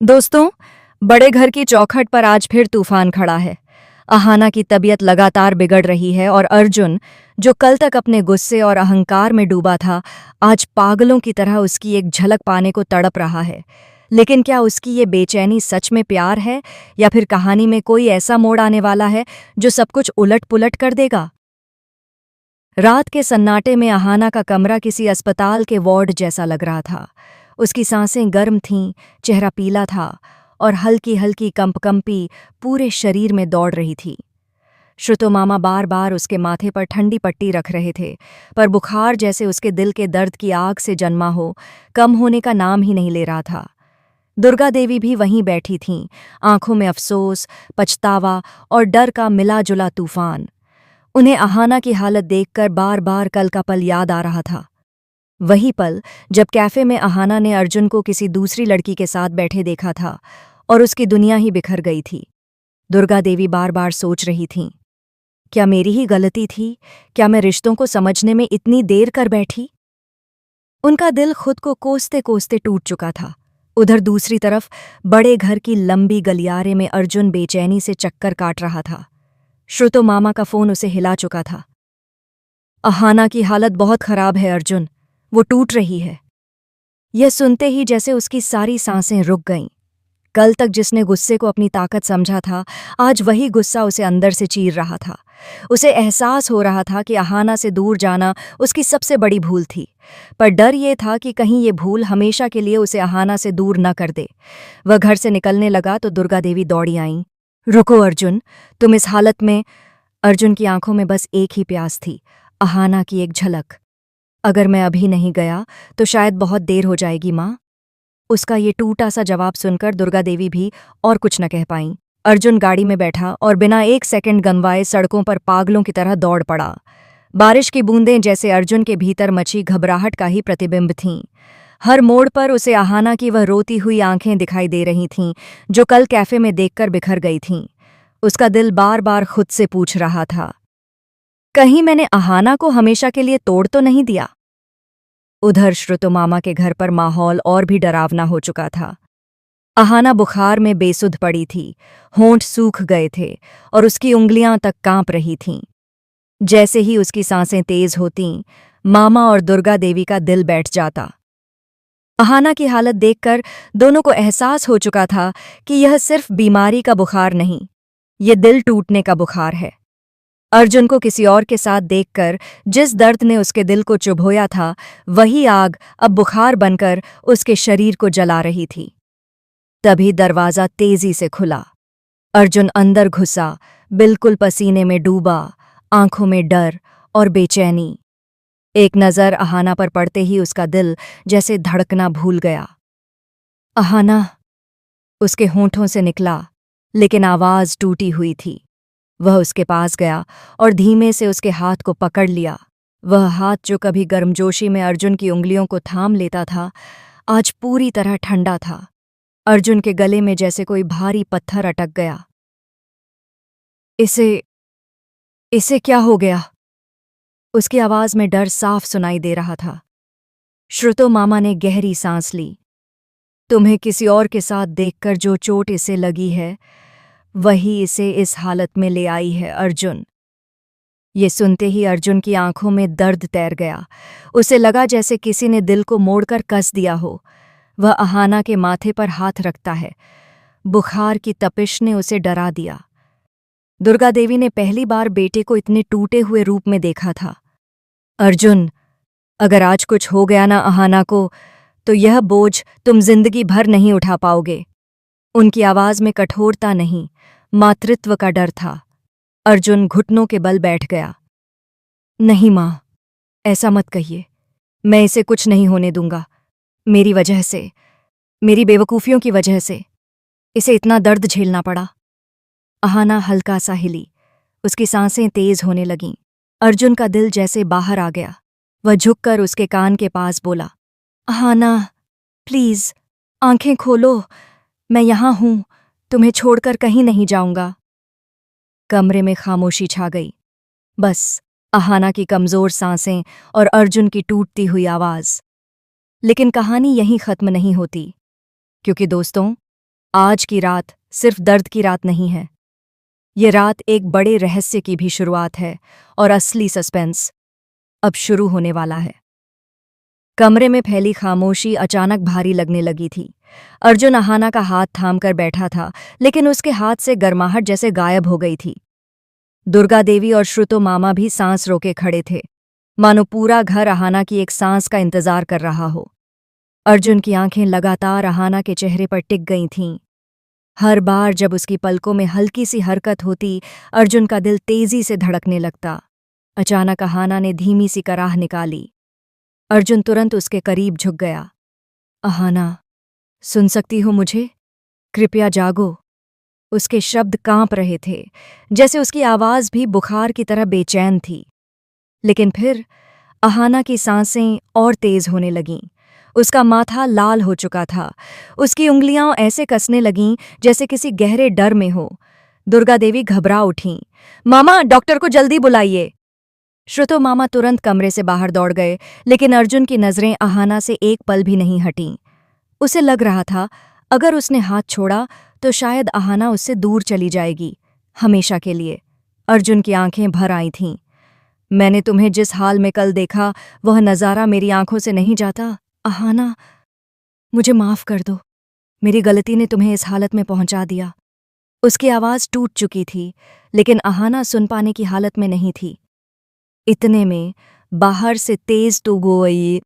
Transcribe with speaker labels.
Speaker 1: दोस्तों, बड़े घर की चौखट पर आज फिर तूफान खड़ा है। अहाना की तबीयत लगातार बिगड़ रही है और अर्जुन, जो कल तक अपने गुस्से और अहंकार में डूबा था, आज पागलों की तरह उसकी एक झलक पाने को तड़प रहा है। लेकिन क्या उसकी ये बेचैनी सच में प्यार है या फिर कहानी में कोई ऐसा मोड़ आने वाला है जो सब कुछ उलट-पुलट कर देगा? रात के सन्नाटे में अहाना का कमरा किसी अस्पताल के वार्ड जैसा लग रहा था। उसकी सांसें गर्म थीं, चेहरा पीला था और हल्की हल्की कंपकंपी पूरे शरीर में दौड़ रही थी। श्रुतो मामा बार बार उसके माथे पर ठंडी पट्टी रख रहे थे, पर बुखार जैसे उसके दिल के दर्द की आग से जन्मा हो, कम होने का नाम ही नहीं ले रहा था। दुर्गा देवी भी वहीं बैठी थीं, आंखों में अफसोस, पछतावा और डर का मिला जुला तूफान। उन्हें अहाना की हालत देखकर बार बार कल का पल याद आ रहा था। वही पल जब कैफे में अहाना ने अर्जुन को किसी दूसरी लड़की के साथ बैठे देखा था और उसकी दुनिया ही बिखर गई थी। दुर्गा देवी बार बार सोच रही थीं, क्या मेरी ही गलती थी? क्या मैं रिश्तों को समझने में इतनी देर कर बैठी? उनका दिल खुद को कोसते कोसते टूट चुका था। उधर दूसरी तरफ बड़े घर की लंबी गलियारे में अर्जुन बेचैनी से चक्कर काट रहा था। श्रुतो मामा का फोन उसे हिला चुका था। अहाना की हालत बहुत खराब है अर्जुन, वो टूट रही है। यह सुनते ही जैसे उसकी सारी सांसें रुक गईं। कल तक जिसने गुस्से को अपनी ताकत समझा था, आज वही गुस्सा उसे अंदर से चीर रहा था। उसे एहसास हो रहा था कि अहाना से दूर जाना उसकी सबसे बड़ी भूल थी, पर डर ये था कि कहीं ये भूल हमेशा के लिए उसे अहाना से दूर न कर दे। वह घर से निकलने लगा तो दुर्गा देवी दौड़ी आईं। रुको अर्जुन, तुम इस हालत में। अर्जुन की आंखों में बस एक ही प्यास थी, अहाना की एक झलक। अगर मैं अभी नहीं गया तो शायद बहुत देर हो जाएगी माँ। उसका ये टूटा सा जवाब सुनकर दुर्गा देवी भी और कुछ न कह पाईं। अर्जुन गाड़ी में बैठा और बिना एक सेकंड गंवाए सड़कों पर पागलों की तरह दौड़ पड़ा। बारिश की बूंदें जैसे अर्जुन के भीतर मची घबराहट का ही प्रतिबिंब थीं। हर मोड़ पर उसे अहाना की वह रोती हुई आंखें दिखाई दे रही थीं, जो कल कैफे में देखकर बिखर गई थीं। उसका दिल बार बार खुद से पूछ रहा था, कहीं मैंने अहाना को हमेशा के लिए तोड़ तो नहीं दिया? उधर श्रुतो मामा के घर पर माहौल और भी डरावना हो चुका था। अहाना बुखार में बेसुध पड़ी थी, होंठ सूख गए थे और उसकी उंगलियां तक कांप रही थीं। जैसे ही उसकी सांसें तेज होतीं, मामा और दुर्गा देवी का दिल बैठ जाता। अहाना की हालत देखकर दोनों को एहसास हो चुका था कि यह सिर्फ बीमारी का बुखार नहीं, ये दिल टूटने का बुखार है। अर्जुन को किसी और के साथ देखकर जिस दर्द ने उसके दिल को चुभोया था, वही आग अब बुखार बनकर उसके शरीर को जला रही थी। तभी दरवाज़ा तेजी से खुला। अर्जुन अंदर घुसा, बिल्कुल पसीने में डूबा, आंखों में डर और बेचैनी। एक नज़र अहाना पर पड़ते ही उसका दिल जैसे धड़कना भूल गया। अहाना, उसके होंठों से निकला, लेकिन आवाज़ टूटी हुई थी। वह उसके पास गया और धीमे से उसके हाथ को पकड़ लिया। वह हाथ जो कभी गर्मजोशी में अर्जुन की उंगलियों को थाम लेता था, आज पूरी तरह ठंडा था। अर्जुन के गले में जैसे कोई भारी पत्थर अटक गया। इसे इसे क्या हो गया? उसकी आवाज में डर साफ सुनाई दे रहा था। श्रुतो मामा ने गहरी सांस ली। तुम्हें किसी और के साथ देखकर जो चोट इसे लगी है, वही इसे इस हालत में ले आई है अर्जुन। ये सुनते ही अर्जुन की आंखों में दर्द तैर गया। उसे लगा जैसे किसी ने दिल को मोड़कर कस दिया हो। वह अहाना के माथे पर हाथ रखता है। बुखार की तपिश ने उसे डरा दिया। दुर्गा देवी ने पहली बार बेटे को इतने टूटे हुए रूप में देखा था। अर्जुन, अगर आज कुछ हो गया ना अहाना को, तो यह बोझ तुम जिंदगी भर नहीं उठा पाओगे। उनकी आवाज में कठोरता नहीं, मातृत्व का डर था। अर्जुन घुटनों के बल बैठ गया। नहीं माँ, ऐसा मत कहिए। मैं इसे कुछ नहीं होने दूंगा। मेरी वजह से, मेरी बेवकूफियों की वजह से इसे इतना दर्द झेलना पड़ा। अहाना हल्का सा हिली। उसकी सांसें तेज होने लगीं। अर्जुन का दिल जैसे बाहर आ गया। वह झुककर उसके कान के पास बोला, अहाना, प्लीज, आंखें खोलो। मैं यहां हूं, तुम्हें छोड़कर कहीं नहीं जाऊंगा। कमरे में खामोशी छा गई। बस अहाना की कमजोर सांसें और अर्जुन की टूटती हुई आवाज। लेकिन कहानी यहीं खत्म नहीं होती, क्योंकि दोस्तों, आज की रात सिर्फ दर्द की रात नहीं है, ये रात एक बड़े रहस्य की भी शुरुआत है और असली सस्पेंस अब शुरू होने वाला है। कमरे में फैली खामोशी अचानक भारी लगने लगी थी। अर्जुन अहाना का हाथ थामकर बैठा था, लेकिन उसके हाथ से गर्माहट जैसे गायब हो गई थी। दुर्गा देवी और श्रुतो मामा भी सांस रोके खड़े थे, मानो पूरा घर अहाना की एक सांस का इंतजार कर रहा हो। अर्जुन की आंखें लगातार अहाना के चेहरे पर टिक गई थीं। हर बार जब उसकी पलकों में हल्की सी हरकत होती, अर्जुन का दिल तेजी से धड़कने लगता। अचानक अहाना ने धीमी सी कराह निकाली। अर्जुन तुरंत उसके करीब झुक गया। अहाना, सुन सकती हो मुझे? कृपया जागो। उसके शब्द कांप रहे थे, जैसे उसकी आवाज भी बुखार की तरह बेचैन थी। लेकिन फिर अहाना की सांसें और तेज होने लगीं। उसका माथा लाल हो चुका था। उसकी उंगलियां ऐसे कसने लगीं जैसे किसी गहरे डर में हो। दुर्गा देवी घबरा उठीं। मामा, डॉक्टर को जल्दी बुलाइए। श्रुतो मामा तुरंत कमरे से बाहर दौड़ गए, लेकिन अर्जुन की नजरें अहाना से एक पल भी नहीं हटीं। उसे लग रहा था अगर उसने हाथ छोड़ा तो शायद अहाना उससे दूर चली जाएगी, हमेशा के लिए। अर्जुन की आंखें भर आई थीं। मैंने तुम्हें जिस हाल में कल देखा, वह नज़ारा मेरी आंखों से नहीं जाता। अहाना, मुझे माफ कर दो। मेरी गलती ने तुम्हें इस हालत में पहुंचा दिया। उसकी आवाज टूट चुकी थी, लेकिन अहाना सुन पाने की हालत में नहीं थी। इतने में बाहर से तेज तूगोई